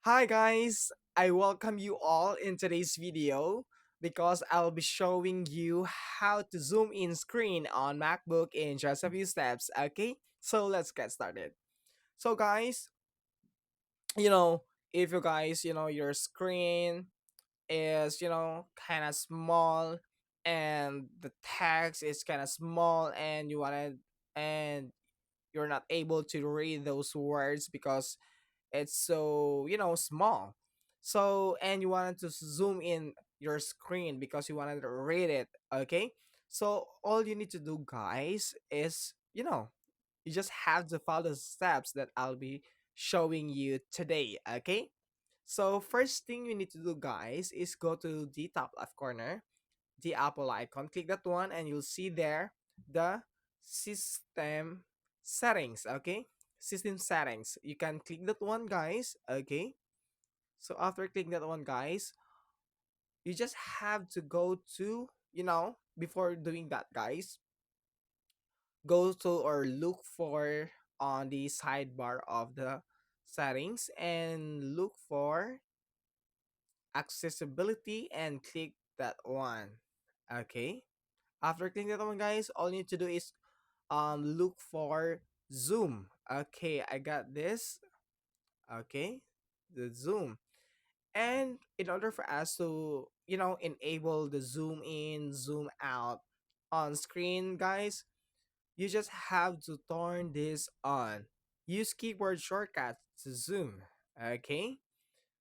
Hi guys, I welcome you all in today's video because I'll be showing you how to zoom in screen on MacBook in just a few steps, okay? So let's get started. So guys, you know, if you guys, your screen is, kind of small and the text is kind of small and and you're not able to read those words because it's so small, so and you wanted to zoom in your screen because you wanted to read it, okay? So all you need to do, guys, is you just have to follow the steps that I'll be showing you today, okay? So first thing you need to do, guys, is go to the top left corner, the Apple icon, click that one and you'll see there the system settings, okay? System settings. You can click that one, guys, okay? So after clicking that one, guys, you just have to go to, before doing that, guys, go to or look for on the sidebar of the settings and look for accessibility and click that one, okay? After clicking that one, guys, all you need to do is look for zoom. Okay, I got this. Okay, the zoom. And in order for us to enable the zoom in zoom out on screen, guys, you just have to turn this on. Use keyboard shortcuts to zoom. Okay,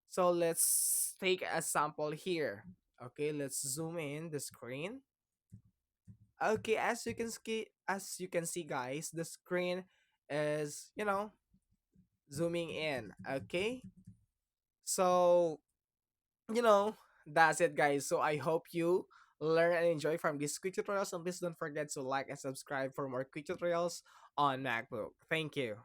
so let's take a sample here. Okay, let's zoom in the screen. Okay, as you can see, guys, the screen is zooming in. Okay, so you know that's it, guys. So I hope you learn and enjoy from these quick tutorials, and please don't forget to like and subscribe for more quick tutorials on MacBook. Thank you.